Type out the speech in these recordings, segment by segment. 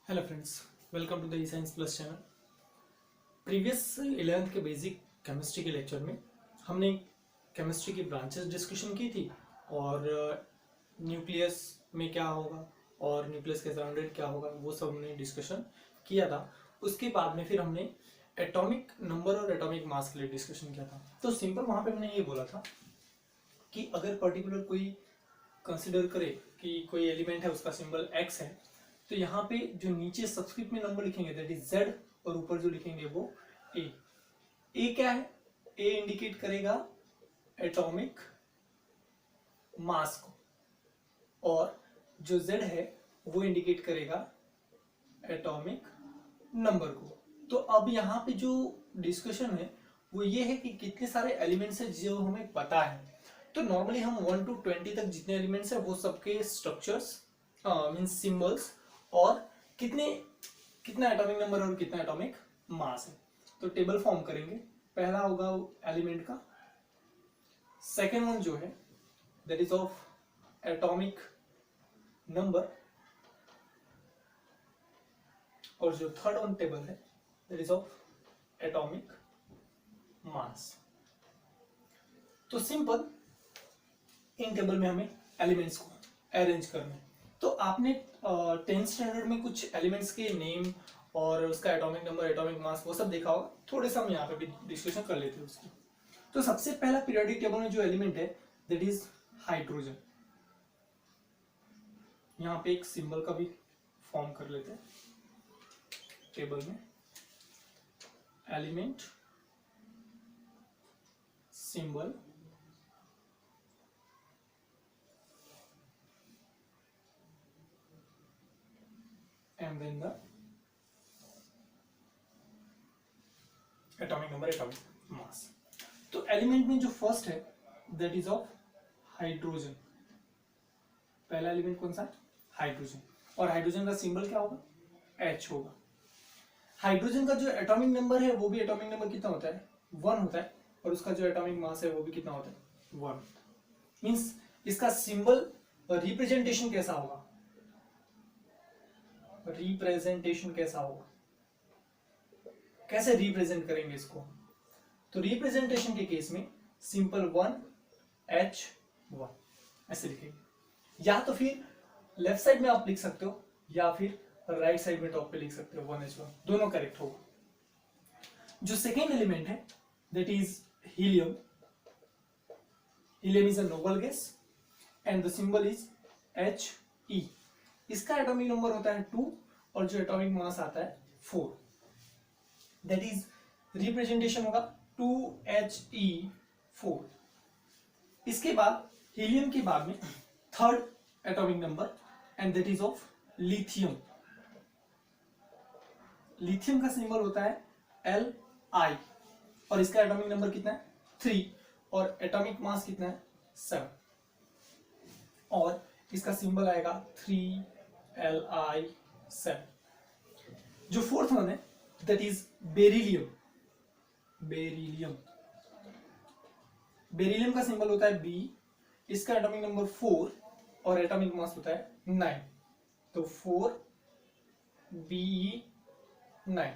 Hello friends, welcome to the e science plus channel. Previous 11th के basic chemistry के lecture में हमने chemistry की ब्रांचेस डिस्कशन की थी और न्यूक्लियस में क्या होगा और न्यूक्लियस के सराउंडेड क्या होगा वो सब हमने डिस्कशन किया था। उसके बाद में फिर हमने एटॉमिक नंबर और एटॉमिक मास के लिए डिस्कशन किया था। तो सिंपल वहाँ पे हमने ये बोला था कि अगर पर्टिकुलर कोई कंसिडर करे कि कोई एलिमेंट है उसका सिंबल एक्स है, तो यहाँ पे जो नीचे सबस्क्रिप्ट में नंबर लिखेंगे दैट इज जेड और ऊपर जो लिखेंगे वो ए क्या है? ए इंडिकेट करेगा एटॉमिक मास को और जो जेड है वो इंडिकेट करेगा एटॉमिक नंबर को। तो अब यहाँ पे जो डिस्कशन है वो ये है कि कितने सारे एलिमेंट्स है जो हमें पता है। तो नॉर्मली हम 1 to 20 तक जितने एलिमेंट्स है वो सबके स्ट्रक्चर्स मींस सिंबल्स और कितना एटॉमिक नंबर और कितना एटॉमिक मास है तो टेबल फॉर्म करेंगे। पहला होगा एलिमेंट का, सेकेंड वन जो है that is of atomic number और जो थर्ड वन टेबल है that is of atomic mass. तो सिंपल इन टेबल में हमें एलिमेंट्स को अरेंज करना है। तो आपने 10th स्टैंडर्ड में कुछ एलिमेंट्स के नेम और उसका एटॉमिक नंबर एटॉमिक मास वो सब देखा होगा। थोड़े सा हम यहाँ पे भी डिस्कशन कर लेते हैं उसकी। तो सबसे पहला पीरियोडिक टेबल में जो एलिमेंट है दैट इज हाइड्रोजन। यहाँ पे एक सिंबल का भी फॉर्म कर लेते हैं टेबल में, element symbol and then the atomic number atomic mass। तो एलिमेंट में जो फर्स्ट है दैट इज ऑफ हाइड्रोजन। पहला एलिमेंट कौन सा है? हाइड्रोजन। और हाइड्रोजन का सिंबल क्या होगा? H होगा। हाइड्रोजन का जो एटॉमिक नंबर है वो भी एटॉमिक नंबर कितना होता है? 1 होता है और उसका जो एटॉमिक मास है वो भी कितना होता है? 1। मींस इसका सिंबल रिप्रेजेंटेशन कैसा होगा? रिप्रेजेंटेशन कैसा होगा? कैसे रिप्रेजेंट करेंगे इसको? तो रिप्रेजेंटेशन के केस में सिंपल 1H1 ऐसे लिखेंगे। या तो फिर लेफ्ट साइड में आप लिख सकते हो या फिर राइट साइड में टॉप पे लिख सकते हो 1H1, दोनों करेक्ट होगा। जो सेकेंड एलिमेंट है that is helium. Helium is a noble gas and the symbol is He। इसका एटॉमिक नंबर होता है 2 और जो एटॉमिक मास आता है 4। दैट इज रिप्रेजेंटेशन होगा 2He4। इसके बाद हीलियम के बाद में third atomic number and that is of lithium. Lithium का सिंबल होता है Li और इसका एटॉमिक नंबर कितना है? 3 और एटॉमिक मास कितना है? 7 और इसका सिंबल आएगा 3Li7। जो फोर्थ वन है that is beryllium. Beryllium beryllium का सिंबल होता है B, इसका एटॉमिक नंबर 4 और एटॉमिक मास होता है 9। तो 4Be9।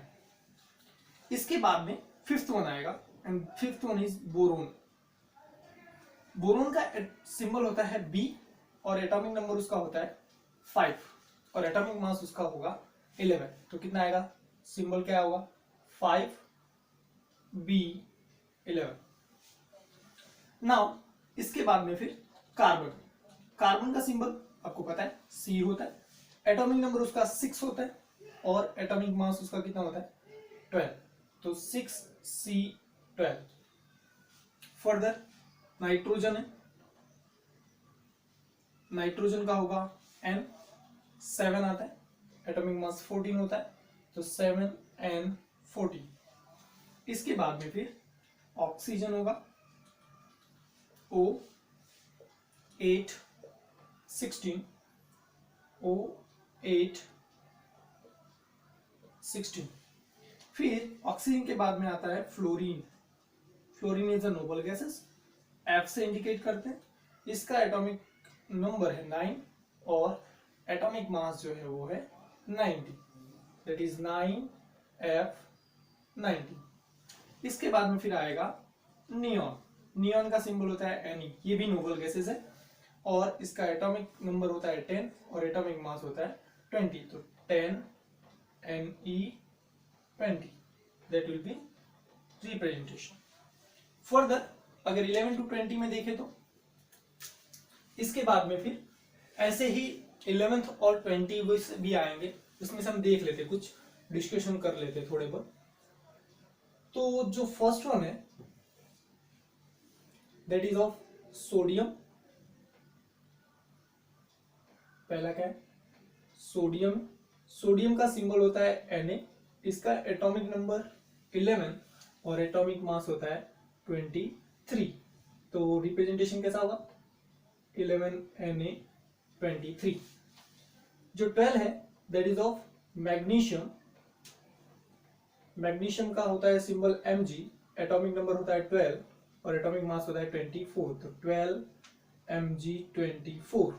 इसके बाद में फिफ्थ वन आएगा and fifth one is boron. Boron का सिंबल होता है B और एटॉमिक नंबर उसका होता है 5 और एटॉमिक मास उसका होगा 11। तो कितना आएगा? सिंबल क्या होगा? 5B11। नाउ इसके बाद में फिर कार्बन। कार्बन का सिंबल आपको पता है C होता है, एटॉमिक नंबर उसका 6 होता है और एटॉमिक मास उसका कितना होता है? 12। तो 6C12। फर्दर नाइट्रोजन है, नाइट्रोजन का होगा N, 7 आता है, एटॉमिक मास 14 होता है तो 7N14। इसके बाद में फिर ऑक्सीजन होगा O816। O816। फिर ऑक्सीजन के बाद में आता है fluorine. Fluorine is a noble gases, F से इंडिकेट करते हैं। इसका एटॉमिक नंबर है 9 और एटॉमिक मास जो है वो है 90। That is 9F19। इसके बाद में फिर आएगा नियॉन। नियॉन का सिंबल होता है Ne, ये भी नोबल गैसेस है और इसका एटॉमिक नंबर होता है 10 और एटॉमिक मास होता है 20, तो 10Ne20, that will be representation. Further अगर 11 to 20 में देखें तो इसके बाद में फिर ऐसे ही 11th और 20 भी आएंगे, उसमें से हम देख लेते, कुछ डिस्कशन कर लेते थोड़े बहुत। तो जो फर्स्ट वन है दैट इज ऑफ सोडियम। पहला क्या है? सोडियम। सोडियम का सिंबल होता है Na, इसका एटॉमिक नंबर 11 और एटॉमिक मास होता है 23। तो रिप्रेजेंटेशन कैसा होगा? 11Na23। जो 12 है that is of magnesium. Magnesium का होता है सिंबल Mg, एटॉमिक नंबर होता है 12 और एटॉमिक मास होता है 24, तो 12Mg24।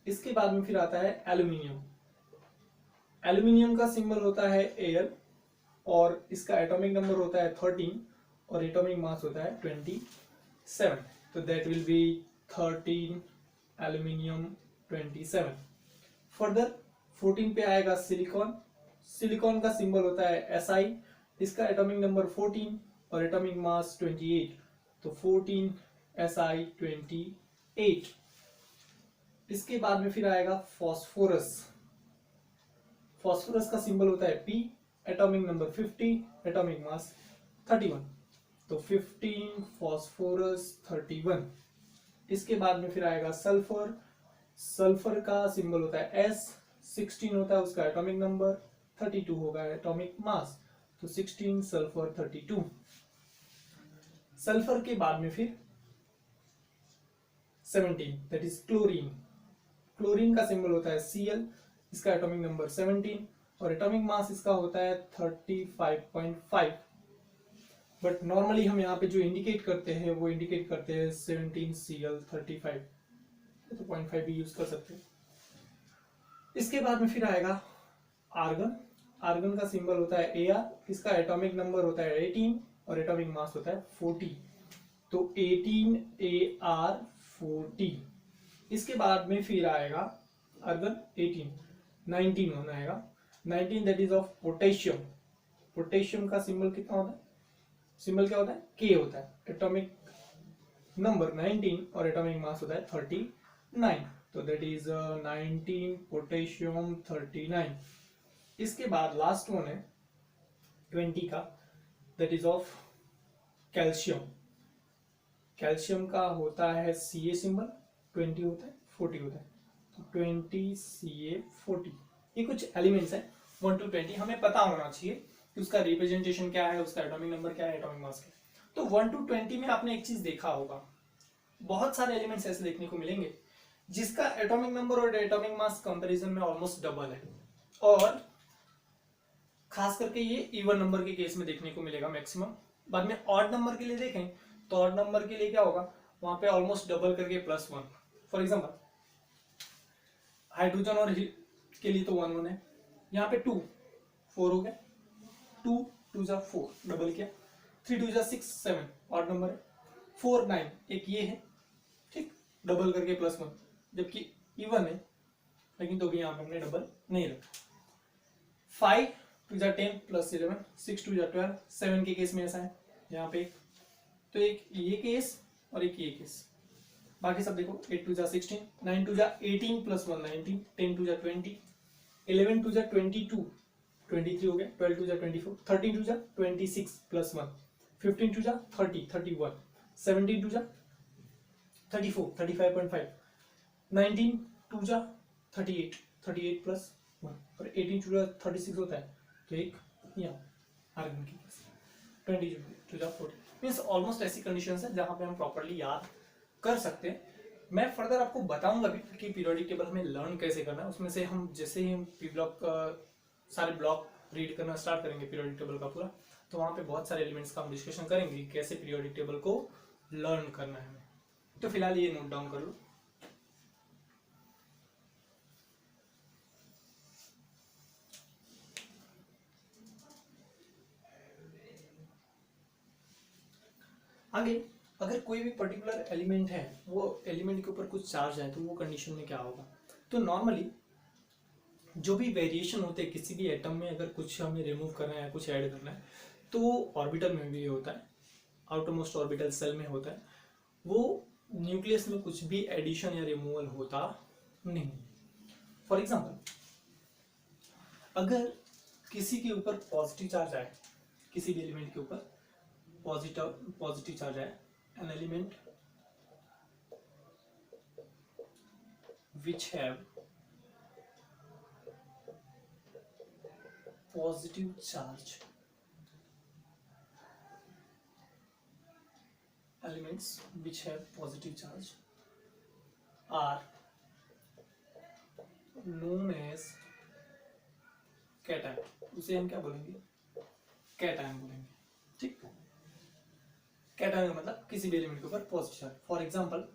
इसके बाद में फिर आता है एल्यूमिनियम। एल्यूमिनियम का सिंबल होता है Al और इसका एटॉमिक नंबर होता है 13 और एटॉमिक मास होता है 27, तो that will be 13 aluminium 27। Further 14 पे आएगा सिलिकॉन। सिलिकॉन का सिंबल होता है Si, इसका एटॉमिक नंबर 14 और एटॉमिक मास 28, तो 14Si28। इसके बाद में फिर आएगा फॉस्फोरस। फॉस्फोरस का सिंबल होता है P, atomic number 50, atomic mass 31, तो 15 फॉस्फोरस 31। इसके बाद में फिर आएगा सल्फर। सल्फर का सिंबल होता है S, 16 होता है उसका एटॉमिक नंबर, 32 होगा एटॉमिक मास, तो 16 सल्फर 32। सल्फर के बाद में फिर 17 दैट इज क्लोरीन। क्लोरीन का सिंबल होता है Cl, इसका एटॉमिक नंबर 17 और एटॉमिक मास इसका होता है 35.5, बट नॉर्मली हम यहाँ पे जो इंडिकेट करते हैं वो इंडिकेट करते हैं 17Cl35, तो 0.5 भी यूज कर सकते हैं। इसके बाद में फिर आएगा आर्गन। आर्गन का सिंबल होता है Ar, इसका एटॉमिक नंबर होता है 18 और एटॉमिक मास होता है 40, तो 18Ar40। इसके बाद में फिर आएगा आर्गन 18, 19 होना आएगा 19 that is of potassium. Potassium का सिंबल कितना होता है? सिंबल क्या होता है? K होता है, एटॉमिक नंबर 19 और एटॉमिक मास होता है 39, तो दैट इज 19 पोटेशियम 39। इसके बाद लास्ट वन है 20 का, that is of calcium. Calcium का होता है Ca सिंबल, 20 होता है 40 होता है, तो 20Ca40। ये कुछ एलिमेंट्स हैं 1 to 20, हमें पता होना चाहिए कि उसका रिप्रेजेंटेशन क्या है, उसका एटॉमिक नंबर क्या है, एटॉमिक मास क्या है। तो 1 to 20 में आपने एक चीज देखा होगा, बहुत सारे एलिमेंट्स ऐसे देखने को मिलेंगे जिसका एटॉमिक नंबर और एटॉमिक मास कंपैरिजन में ऑलमोस्ट डबल है, और खास करके ये इवन नंबर के केस में देखने को मिलेगा मैक्सिमम। बाद में ऑड नंबर के लिए देखें तो ऑड नंबर के लिए क्या होगा, वहां पे ऑलमोस्ट डबल करके +1। फॉर एग्जांपल हाइड्रोजन और के लिए तो 1 1 है, यहाँ पे 2 4 हो गया, 2 2 जा 4 डबल किया, 3 2 जा 6 7 ऑड नंबर है, 4 9 एक ये है, ठीक, डबल करके +1, जबकि इवन है लेकिन तो भी यहाँ पे हमने डबल नहीं रखा। 5 2 जा 10 +11, 6 2 जा 12, 7 के केस में ऐसा है यहाँ पे, तो एक ये केस और एक ये केस। बाकी सब देखो 8 2 जा 16, 9 2 जा 18 +1 19, 10 2 जा 20, 11 2 जा 22 23 हो गया, 12 2 जा 24, 13 2 जा 26 +1, 15 2 जा 30 31, 17 2 जा 34 35.5, 19 2 जा 38 38 +1 और 18 2 जा 36 होता है, तो एक यहाँ आर्गन की केस 20 2 जा 40 मींस ऑलमोस्ट ऐसी कंडीशंस है जहां पे हम प्रॉपर्ली याद कर सकते हैं। मैं फर्दर आपको बताऊंगा भी कि पीरियोडिक टेबल हमें लर्न कैसे करना है। उसमें से हम जैसे ही हम पी ब्लॉक सारे ब्लॉक रीड करना स्टार्ट करेंगे पीरियोडिक टेबल का पूरा, तो वहां पे बहुत सारे एलिमेंट्स का हम डिस्कशन करेंगे कैसे पीरियोडिक टेबल को लर्न करना है। तो फिलहाल ये नोट डाउन कर लो। आगे अगर कोई भी पर्टिकुलर एलिमेंट है, वो एलिमेंट के ऊपर कुछ चार्ज है, तो वो कंडीशन में क्या होगा? तो नॉर्मली जो भी वेरिएशन होते हैं किसी भी एटम में, अगर कुछ हमें रिमूव करना है, कुछ ऐड करना है, तो ऑर्बिटल में भी होता है, आउटर मोस्ट ऑर्बिटल सेल में होता है, वो न्यूक्लियस में कुछ भी एडिशन या रिमूवल होता नहीं। फॉर एग्जाम्पल, अगर किसी के ऊपर पॉजिटिव चार्ज आए, किसी भी एलिमेंट के ऊपर पॉजिटिव चार्ज आए, an element which have positive charge, elements which have positive charge are known as cation। उसे हम क्या बोलेंगे? कैटायन बोलेंगे। ठीक, कैटायन का मतलब किसी भी एलिमेंट के ऊपर positive charge. For example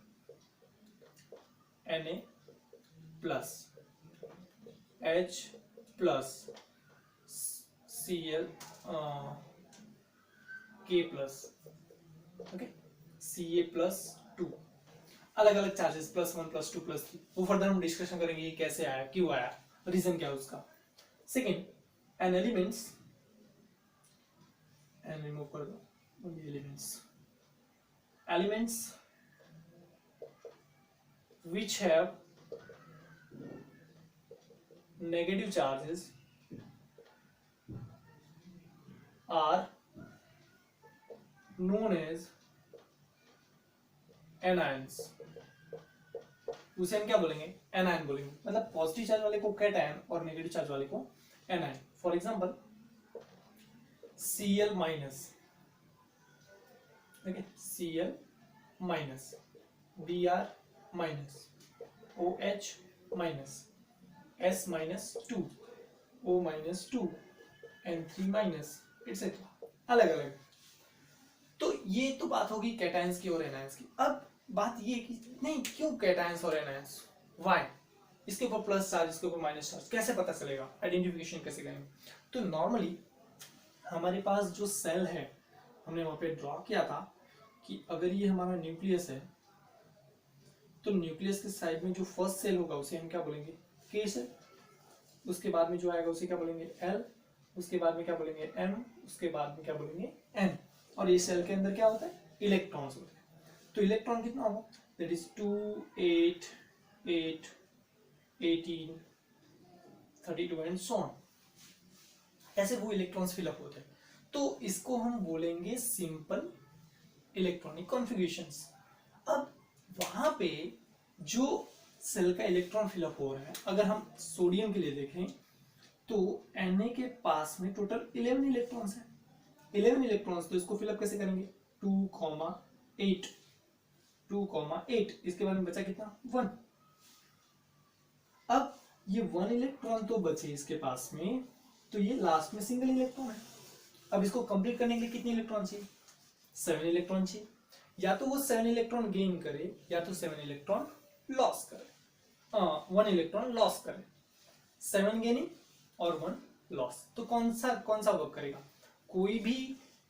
Na plus H plus Cl K plus, okay, Ca plus 2, अलग अलग चार्जेस, +1 +2 +3, वो फर्दर हम डिस्कशन करेंगे ये कैसे आया, क्यों आया, रीजन क्या है उसका। Second, n elements, n remove कर दो, elements which have negative charges are known as anions। उसे हम क्या बोलेंगे? एनायन बोलेंगे। मतलब पॉजिटिव चार्ज वाले को कैटायन और नेगेटिव चार्ज वाले को anion. For example Cl minus, ठीक है, Cl minus, Br minus, OH minus, S minus 2, O minus 2, N3 minus, etcetera, अलग अलग। तो ये तो बात होगी कैटायंस की और एनायंस की। अब बात ये कि नहीं, क्यों कैटायंस और एनायंस, वाई, इसके ऊपर प्लस चार्ज, इसके ऊपर माइनस चार्ज, कैसे पता चलेगा, आइडेंटिफिकेशन कैसे करेंगे? तो नॉर्मली हमारे पास जो सेल है, हमने वहां पे ड्रॉ किया था कि अगर ये हमारा न्यूक्लियस है, तो न्यूक्लियस के साइड में जो फर्स्ट सेल होगा उसे हम क्या बोलेंगे? के सेल। उसके बाद में जो आएगा उसे क्या बोलेंगे? एल। उसके बाद में क्या बोलेंगे? एम। उसके बाद में क्या बोलेंगे? एन। और ये सेल के अंदर क्या होता है? इलेक्ट्रॉन्स होते हैं। तो इलेक्ट्रॉन कितना होगा? That is 2, 8, 8, 18, 32 and so on. ऐसे वो इलेक्ट्रॉन्स फिलअप होते हैं। तो इसको हम बोलेंगे सिंपल इलेक्ट्रॉनिक कॉन्फ़िगरेशंस। अब वहां पे जो सेल का इलेक्ट्रॉन फिलअप हो रहा है, अगर हम सोडियम के लिए देखें तो Na के पास में टोटल 11 इलेक्ट्रॉन्स हैं। 11 इलेक्ट्रॉन्स, तो इसको फिलअप कैसे करेंगे? 2,8, 2,8, इसके बाद में बचा कितना? 1। अब ये 1 इलेक्ट्रॉन तो बचे इसके पास में, तो ये लास्ट में सिंगल इलेक्ट्रॉन है। अब इसको कंप्लीट करने के लिए कितने इलेक्ट्रॉन चाहिए? 7 इलेक्ट्रॉन चाहिए। या तो वो 7 इलेक्ट्रॉन गेन करे, या तो 7 इलेक्ट्रॉन लॉस करे, 1 इलेक्ट्रॉन लॉस करे। 7 गेनिंग और 1 लॉस। तो कौन सा वर्क करेगा? कोई भी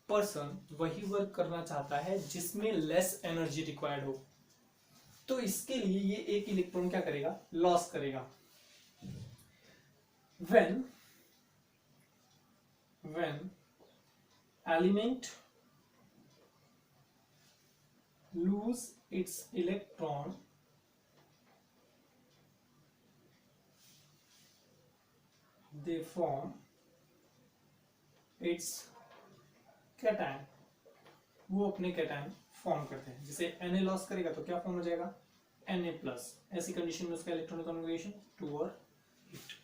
पर्सन वही वर्क करना चाहता है जिसमें लेस एनर्जी रिक्वायर्ड हो। तो इसके लिए ये एक इलेक्ट्रॉन क्या करेगा? लॉस करेगा। when element lose its electron, they form its cation। वो अपने कैटायन फॉर्म करते हैं। जैसे Na लॉस करेगा तो क्या फॉर्म हो जाएगा? Na plus. ऐसी कंडीशन में उसका इलेक्ट्रॉनिक कॉन्फ़िगरेशन 2 और 8।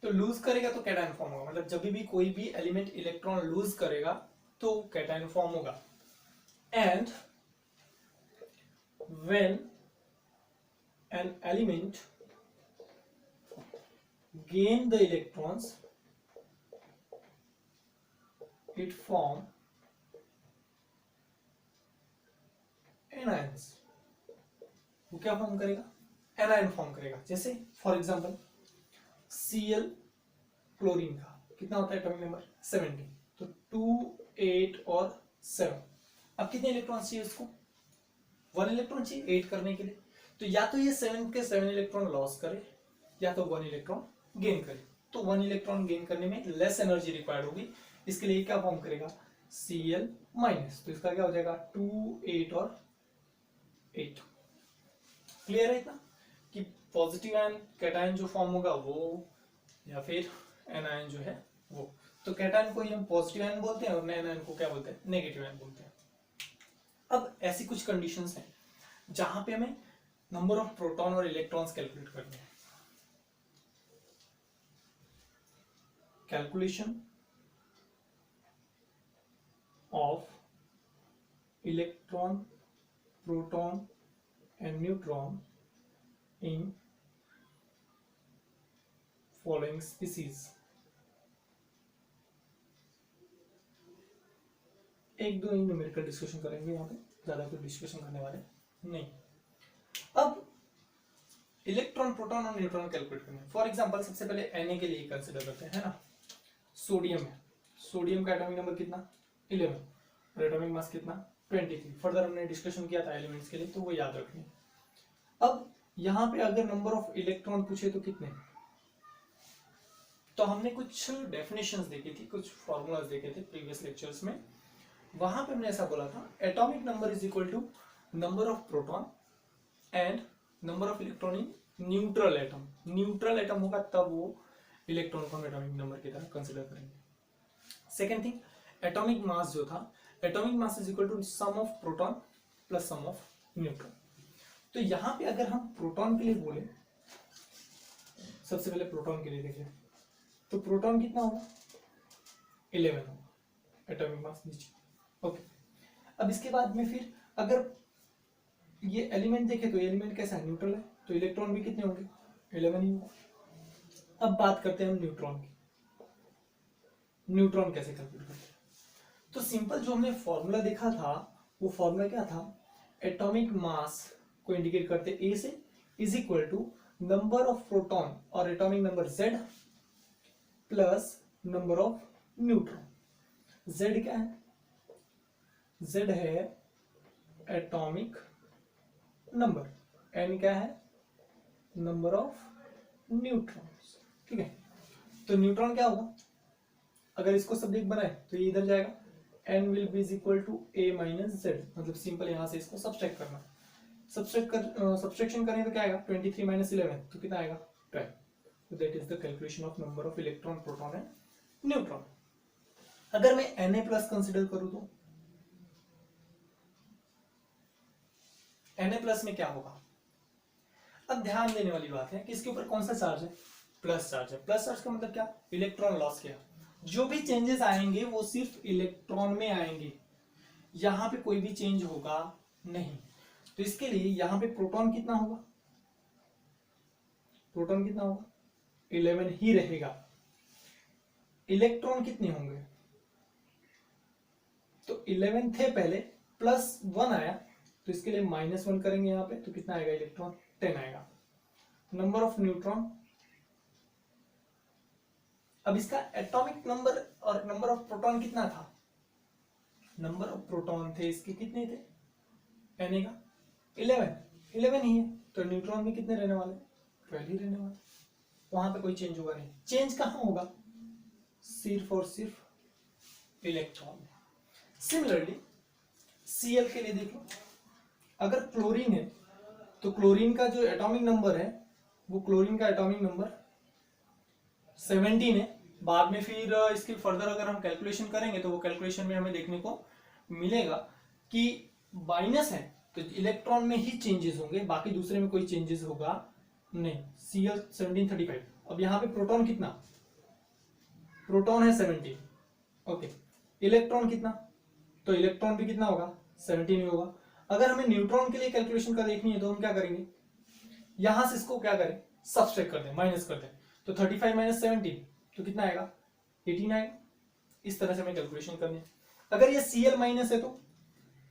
तो लूज करेगा तो कैटायन फॉर्म होगा। मतलब जब भी कोई भी एलिमेंट इलेक्ट्रॉन लूज करेगा तो कैटायन फॉर्म होगा। And when an element gain the electrons, it form anions. वो क्या फॉर्म करेगा? एनायन फॉर्म करेगा। जैसे फॉर एग्जांपल Cl क्लोरीन का कितना होता है एटॉमिक नंबर? 17। तो 2, 8 और 7, अब कितने इलेक्ट्रॉन चाहिए इसको, 1 इलेक्ट्रॉन चाहिए 8 करने के लिए। तो या तो ये 7 के 7 इलेक्ट्रॉन लॉस करे या तो 1 इलेक्ट्रॉन गेन करे। तो 1 इलेक्ट्रॉन गेन करने में लेस एनर्जी रिक्वायर्ड होगी, इसके लिए क्या फॉर्म करेगा, Cl माइनस। तो इसका क्या हो जाएगा 2 8 और 8। क्लियर है इतना कि पॉजिटिव आयन कैटायन जो फॉर्म होगा वो, या फिर एनायन जो है वो। तो कैटायन को ही हम पॉजिटिव आयन बोलते हैं और एनायन को क्या बोलते हैं, नेगेटिव आयन बोलते हैं। अब ऐसी कुछ कंडीशंस हैं जहां पे हमें नंबर ऑफ प्रोटॉन और इलेक्ट्रॉन्स कैलकुलेट करने हैं। Calculation of electron, proton and neutron in following species. एक दो न्यूमेरिकल डिस्कशन करेंगे यहाँ पे, ज्यादा कुछ डिस्कशन करने वाले नहीं। अब इलेक्ट्रॉन, प्रोटॉन और न्यूट्रॉन कैलकुलेट करने। फॉर एग्जांपल सबसे पहले Na के लिए कंसीडर करते हैं, है ना। सोडियम है, सोडियम का एटॉमिक नंबर कितना 11 और एटॉमिक मास कितना 23। फर्दर हमने डिस्कशन किया था एलिमेंट्स के लिए, तो वो याद रखनी। अब यहाँ पे अगर नंबर ऑफ इलेक्ट्रॉन पूछे तो कितने, तो हमने कुछ डेफिनेशंस देखी थी, कुछ फॉर्मूलाज देखे थे प्रीवियस लेक्चर्स में। वहां पे हमने ऐसा बोला था, atomic number is equal to number of proton and number of electron in neutral atom. Neutral atom होगा तब वो इलेक्ट्रॉन को हम एटॉमिक नंबर की तरह कंसीडर करेंगे। सेकेंड थिंग, एटॉमिक मास जो था, atomic mass is equal to sum of proton plus sum of neutron. तो यहां पे अगर हम प्रोटॉन के लिए बोले, सबसे पहले प्रोटॉन के लिए देखें, तो प्रोटॉन कितना होगा 11 होगा एटॉमिक मास नीचे। ओके, अब इसके बाद में फिर अगर ये एलिमेंट देखे तो एलिमेंट कैसा है, न्यूट्रल है, तो इलेक्ट्रॉन भी कितने होंगे 11 ही होगा। अब बात करते हैं हम न्यूट्रॉन की। न्यूट्रॉन कैसे कैलकुलेट करते हैं, तो सिंपल जो हमने फॉर्मूला देखा था, वो फॉर्मूला क्या था, एटॉमिक मास को इंडिकेट करते ए से is equal to number of proton और atomic number Z plus number of neutron. Z क्या है, Z है एटॉमिक नंबर, N क्या है नंबर ऑफ न्यूट्रॉन्स। ठीक है, तो न्यूट्रॉन क्या होगा, अगर इसको सब्जेक्ट बनाए तो ये इधर जाएगा, N will be is equal to A minus Z। मतलब सिंपल यहां से इसको सब्सट्रैक्ट करना, सब्सट्रैक्शन करें तो क्या आएगा 23 माइनस 11, तो कितना आएगा 12। तो that is the calculation of number of electron, proton and neutron. अगर मैं Na प्लस कंसिडर करूं तो Na प्लस में क्या होगा, अब ध्यान देने वाली बात है कि इसके ऊपर कौन सा चार्ज है, प्लस चार्ज है। प्लस चार्ज का मतलब क्या, इलेक्ट्रॉन लॉस किया। जो भी चेंजेस आएंगे वो सिर्फ इलेक्ट्रॉन में आएंगे, यहां पे कोई भी चेंज होगा नहीं। तो इसके लिए यहां पे प्रोटॉन कितना होगा, प्रोटॉन कितना होगा 11 ही रहेगा। इलेक्ट्रॉन कितने होंगे, तो 11 थे पहले, प्लस 1 आया, तो इसके लिए -1 करेंगे यहाँ पे, तो कितना आएगा इलेक्ट्रॉन 10 आएगा। नंबर ऑफ न्यूट्रॉन, अब इसका एटॉमिक नंबर और नंबर ऑफ प्रोटॉन कितना था, नंबर ऑफ प्रोटॉन थे इसके कितने थे, Na का 11 ही है, तो न्यूट्रॉन में कितने रहने वाले 12 ही रहने वाले, वहां पे कोई चेंज होगा नहीं। चेंज कहां होगा, सिर्फ और सिर्फ इलेक्ट्रॉन में। सिमिलरली Cl के लिए देख लो, अगर क्लोरीन है तो क्लोरीन का जो एटॉमिक नंबर है, वो क्लोरीन का एटॉमिक नंबर 17 है। बाद में फिर इसकी फर्दर अगर हम कैलकुलेशन करेंगे तो वो कैलकुलेशन में हमें देखने को मिलेगा कि माइनस है तो इलेक्ट्रॉन में ही चेंजेस होंगे, बाकी दूसरे में कोई चेंजेस होगा नहीं। Cl 1735। अब यहाँ पे प्रोटॉन कितना, प्रोटॉन है 17, ओके। इलेक्ट्रॉन कितना, तो इलेक्ट्रॉन भी कितना होगा 17 ही होगा। अगर हमें न्यूट्रॉन के लिए कैलकुलेशन कर देखनी है तो हम क्या करेंगे, यहां से इसको क्या करें सब्सट्रैक्ट कर दें, माइनस कर दें, तो 35 माइनस 17 तो कितना आएगा 18 आएगा। इस तरह से हमें कैलकुलेशन करनी है। अगर ये Cl माइनस है तो,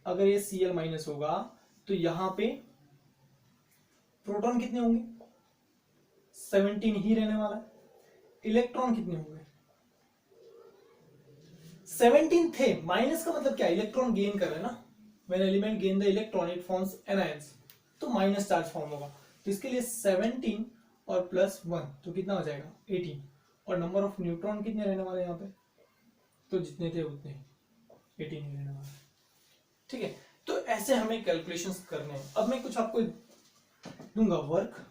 अगर ये Cl माइनस होगा तो यहां पे प्रोटॉन कितने होंगे 17 ही रहने वाला है। इलेक्ट्रॉन कितने होंगे 17 थे, माइनस का मतलब क्या, इलेक्ट्रॉन गेन कर रहे हैं ना, when element gain the electron it forms anions, तो माइनस चार्ज फॉर्म होगा। तो इसके लिए 17 और प्लस 1 तो कितना हो जाएगा 18, और नंबर ऑफ न्यूट्रॉन कितने रहने वाले यहाँ पे, तो जितने थे उतने 18 ही रहने वाले। ठीक है, तो ऐसे हमें कैलकुलेशंस करने हैं। अब मैं कुछ आपको दूंगा वर्क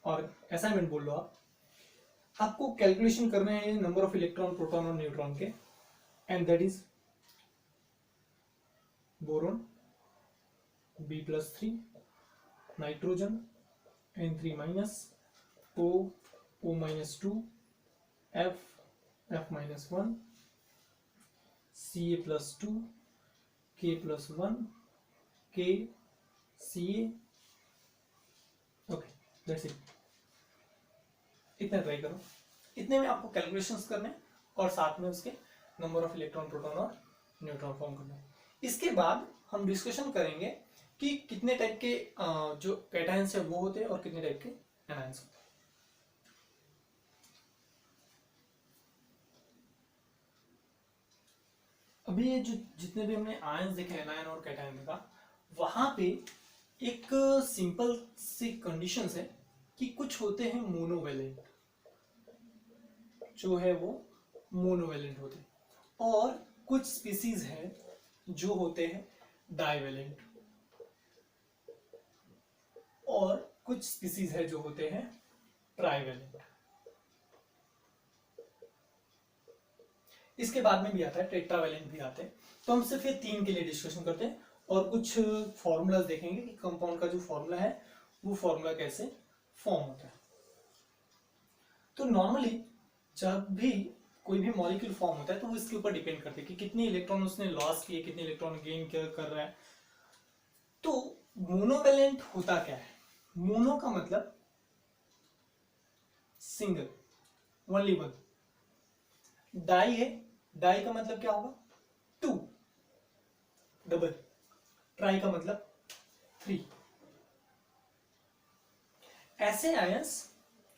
और असाइनमेंट बोल लो आप, आपको कैलकुलेशन करने हैं नंबर ऑफ इलेक्ट्रॉन, प्रोटॉन और न्यूट्रॉन के, and that is boron B+3, nitrogen N3-, O2, F-1, Ca+2, K+1, K, Ca, okay that's it. इतना ट्राई करो, इतने में आपको कैलकुलेशंस करने और साथ में उसके नंबर ऑफ इलेक्ट्रॉन, प्रोटॉन और न्यूट्रॉन फॉर्म करना। इसके बाद हम डिस्कशन करेंगे कि कितने टाइप के जो कैटायंस है वो होते हैं और कितने टाइप के एनायंस होते हैं। अभी ये जो जितने भी हमने आयंस देखे, एनायन और कैटायन देखा, वहां पे एक सिंपल सी कंडीशंस है कि कुछ होते हैं मोनोवेलेंट, जो है वो मोनोवेलेंट होते हैं, और कुछ स्पीसीज है जो होते हैं डाइवेलेंट, और कुछ स्पीसीज है जो होते हैं ट्राइवेलेंट। इसके बाद में भी आता है टेट्रावेलेंट भी आते हैं। तो हम सिर्फ ये 3 के लिए डिस्कशन करते हैं और कुछ फॉर्मूलाज देखेंगे कि कंपाउंड का जो फॉर्मूला है वो फॉर्मूला कैसे फॉर्म होता है। तो नॉर्मली जब भी कोई भी मॉलिक्यूल फॉर्म होता है तो वो इसके ऊपर डिपेंड करते हैं कि कितने इलेक्ट्रॉन उसने लॉस किए, कितने इलेक्ट्रॉन गेन कर रहा है। तो मोनोवेलेंट होता क्या है? मोनो का मतलब सिंगल, ओनली वन। डाई है, डाई का मतलब क्या होगा 2, डबल। ट्राई का मतलब 3। ऐसे आयंस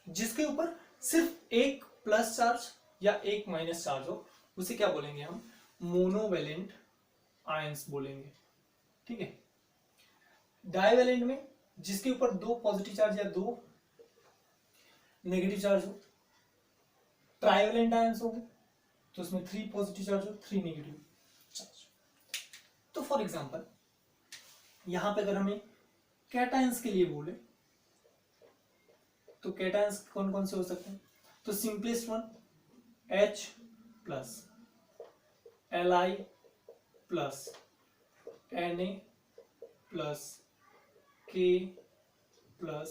जिसके ऊपर सिर्फ एक प्लस चार्ज या एक माइनस चार्ज हो, उसे क्या बोलेंगे हम? मोनोवेलेंट आयंस बोलेंगे। ठीक है। डाइवेलेंट में जिसके ऊपर 2 पॉजिटिव चार्ज या 2 नेगेटिव चार्ज हो। ट्राइवेलेंट आयंस होंगे तो उसमें 3 पॉजिटिव चार्ज हो, 3 नेगेटिव चार्ज। तो फॉर एग्जांपल यहां पे अगर हमें कैटायंस के लिए बोले तो कैटायंस कौन कौन से हो सकते हैं? तो simplest one H plus Li plus Na plus K plus,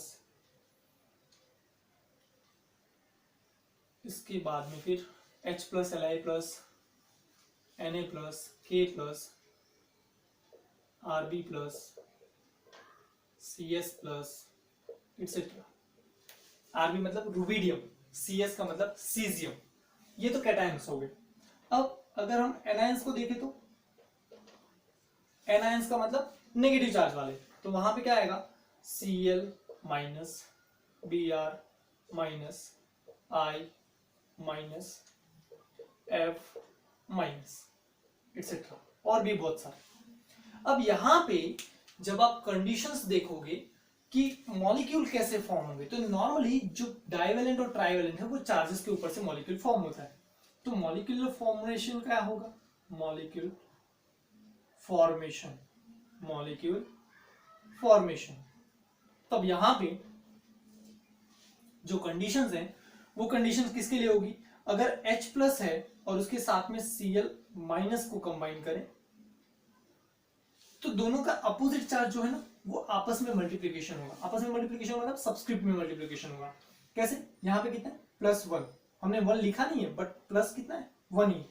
इसके बाद में फिर H plus Li plus Na plus K plus Rb plus CS plus etcetera. Rb मतलब रुबिडियम, CS का मतलब सीजियम। ये तो कैटायंस हो गए। अब अगर हम एनायंस को देखें तो एनायंस का मतलब नेगेटिव चार्ज वाले, तो वहां पे क्या आएगा? Cl minus, Br minus, I minus, F minus etcetera, और भी बहुत सारे। अब यहां पे जब आप कंडीशंस देखोगे कि मॉलिक्यूल कैसे फॉर्म होंगे, तो नॉर्मली जो डाइवेलेंट और ट्राइवेलेंट है वो चार्जेस के ऊपर से मॉलिक्यूल फॉर्म होता है। तो मॉलिक्यूलर फॉर्मेशन क्या होगा? Molecule formation, molecule formation. तब यहां पे जो कंडीशंस हैं वो कंडीशंस किसके लिए होगी? अगर H प्लस है और उसके साथ में Cl माइनस को कंबाइन करें तो दोनों का अपोजिट चार्ज जो है ना वो आपस में मल्टीप्लीकेशन होगा। आपस में मल्टीप्लीकेशन मतलब सबस्क्रिप्ट में मल्टीप्लीकेशन होगा। कैसे? यहाँ पे कितना है? +1। हमने 1 लिखा नहीं है बट प्लस कितना है? 1 ही।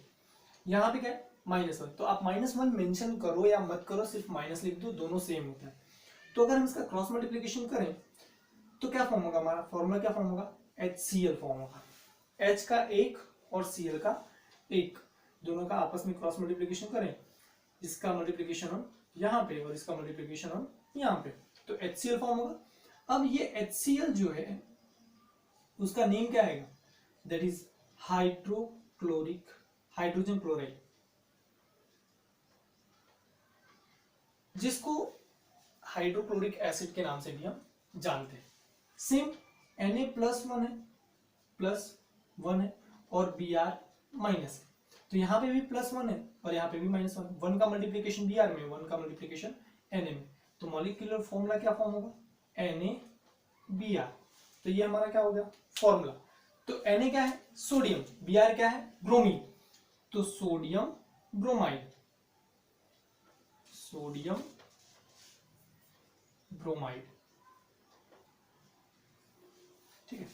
यहाँ पे क्या है? -1। तो आप -1 मेंशन करो या मत करो, सिर्फ माइनस लिख दो, दोनों सेम होता है। तो अगर हम इसका क्रॉस मल्टीप्लीकेशन करें तो क्या फॉर्म होगा? हमारा फॉर्मूला क्या फॉर्म होगा? HCl फॉर्म होगा। H का 1 और Cl का 1, दोनों का आपस में क्रॉस मल्टीप्लीकेशन करें, इसका मल्टीप्लीकेशन हम यहाँ पे और इसका मल्टीप्लीकेशन हम यहाँ पे, तो HCl फॉर्म होगा। अब ये HCl जो है उसका नेम क्या आएगा? That is hydrochloric, hydrogen chloride. जिसको हाइड्रोक्लोरिक एसिड के नाम से भी हम जानते हैं। सेम Na+1 है, +1 है, और Br माइनस है, तो यहाँ पे भी +1 है और यहाँ पे भी -1। 1 का मल्टीप्लीकेशन Br में, 1 का मल्टीप्लीकेशन Na में, तो मॉलिक्यूलर फॉर्मूला क्या फॉर्म होगा, NaBr। तो ये हमारा क्या हो गया फॉर्मूला। तो Na क्या है, सोडियम, Br क्या है, ब्रोमीन, तो सोडियम ब्रोमाइड, सोडियम ब्रोमाइड। ठीक है,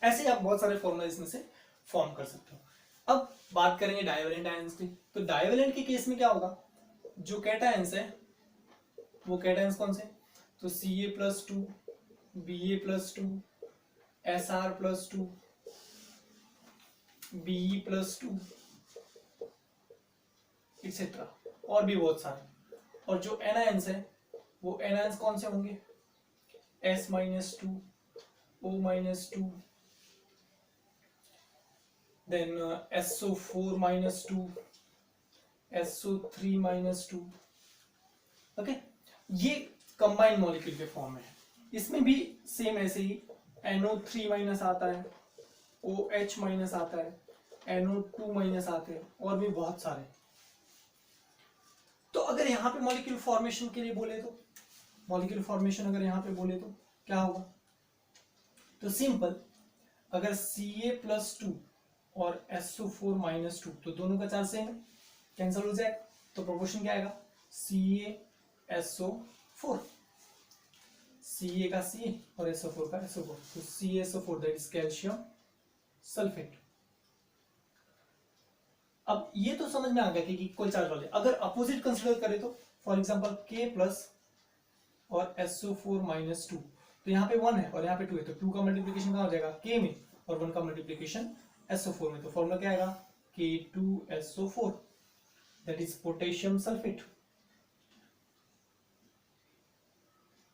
ऐसे आप बहुत सारे फॉर्मूला इसमें से फॉर्म कर सकते हो। अब बात करेंगे डाइवेलेंट आयंस की। तो डाइवेलेंट के केस में क्या होगा, जो कैटायंस है वो कैटायंस कौन से, तो Ca+2, Ba+2, Sr+2, Be+2 etcetera, और भी बहुत सारे। और जो एनायंस है वो एनायंस कौन से होंगे, S-2, O-2, then SO4-2, SO3-2। Okay, ये कंबाइंड मॉलिक्यूल के फॉर्म में है। इसमें भी सेम ऐसे ही NO3- आता है, OH- आता है, NO2- आते हैं, और भी बहुत सारे। तो अगर यहाँ पे मॉलिक्यूल फॉर्मेशन के लिए बोले तो, मॉलिक्यूल फॉर्मेशन अगर यहाँ पे बोले तो क्या होगा, तो सिंपल, अगर Ca+2 और SO4-2, तो दोनों का चार्ज सेम है, कैंसिल हो जाएगा, तो प्रोपोर्शन क्या आएगा, CaSO4, Ca का Ca और SO4 का SO4, तो CaSO4 that is calcium sulphate. अब ये तो समझ में आ गया कि इक्वल चार्ज वाले। अगर अपोजिट कंसीडर करें तो फॉर एग्जांपल K+ और SO4-2, तो यहाँ पे 1 है और यहाँ पे 2 है, तो 2 का मल्टीप्लीकेशन कहाँ हो जाएगा, K में, और 1 का मल्टीप्लीकेशन SO4 में, तो फॉर्मूला क्या आएगा, K2SO4 that is potassium sulphate,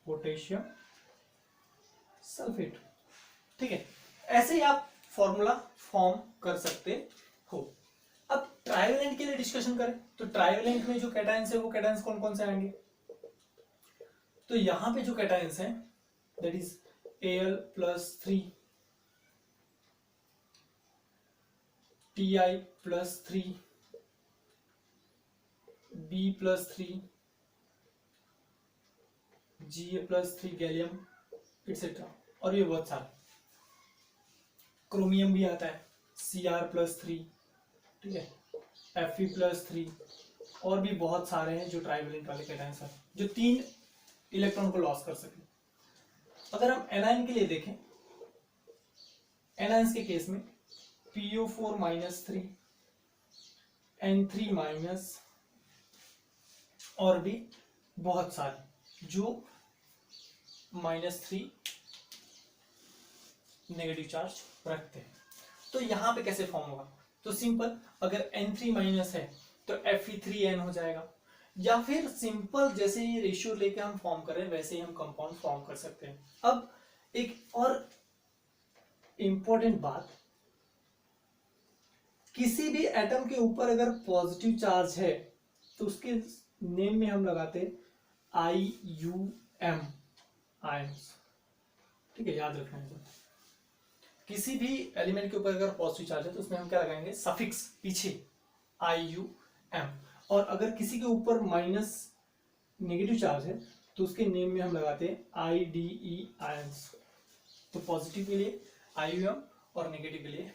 potassium sulphate. ठीक है, ऐसे ही आप फॉर्मूला फॉर्म कर सकते हो। अब ट्राइवेलेंट के लिए डिस्कशन करें, तो ट्राइवेलेंट में जो कैटायंस है वो कैटायंस कौन कौन से आएंगे, तो यहां पे जो कैटायंस है that is Al+3, Ti+3, B+3, Ga+3 gallium etcetera, और ये बहुत सारे। क्रोमियम भी आता है, Cr+3, ठीक है, Fe+3, और भी बहुत सारे हैं जो ट्राइवेलेंट वाले कैटायंस हैं, जो 3 इलेक्ट्रॉन को लॉस कर सके। अगर हम एनायन के लिए देखें, एनायंस के केस में PO4-3, N3-, और भी बहुत सारे जो -3 नेगेटिव चार्ज रखते हैं। तो यहां पे कैसे फॉर्म होगा, तो सिंपल, अगर N3- है तो Fe3N हो जाएगा, या फिर सिंपल जैसे ये रेशियो लेके हम फॉर्म करें वैसे ही हम कंपाउंड फॉर्म कर सकते हैं। अब एक और इंपॉर्टेंट बात, किसी भी एटम के ऊपर अगर पॉजिटिव चार्ज है तो उसके नेम में हम लगाते IUM, आयंस। ठीक है, याद रखना है। किसी भी एलिमेंट के ऊपर अगर पॉजिटिव चार्ज है तो उसमें हम क्या लगाएंगे, सफिक्स पीछे IUM, और अगर किसी के ऊपर माइनस नेगेटिव चार्ज है तो उसके नेम में हम लगाते हैं IDE, आयंस। तो पॉजिटिव के लिए IUM और नेगेटिव के लिए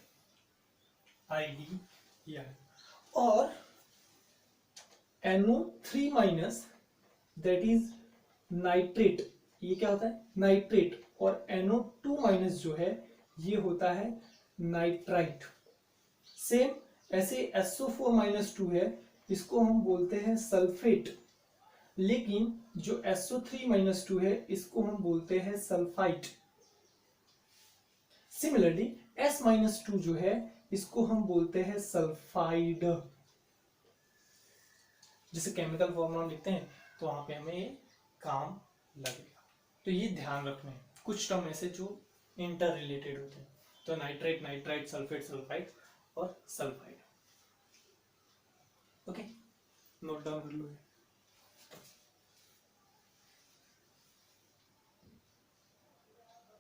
IDE। और NO3- दैट इज नाइट्रेट, ये क्या होता है, नाइट्रेट, और NO2- जो है ये होता है नाइट्राइट। सेम ऐसे SO4-2 है, इसको हम बोलते हैं सल्फेट, लेकिन जो SO3-2 है इसको हम बोलते हैं सल्फाइट। सिमिलरली S-2 जो है इसको हम बोलते हैं सल्फाइड। जैसे केमिकल फॉर्मूला लिखते हैं तो वहां पे हमें ये काम लगेगा। तो ये ध्यान रखना है, कुछ टर्म ऐसे जो इंटर रिलेटेड होते हैं, तो नाइट्रेट, नाइट्राइट, सल्फेट, सल्फाइड और सल्फाइड। ओके, नोट डाउन कर लो।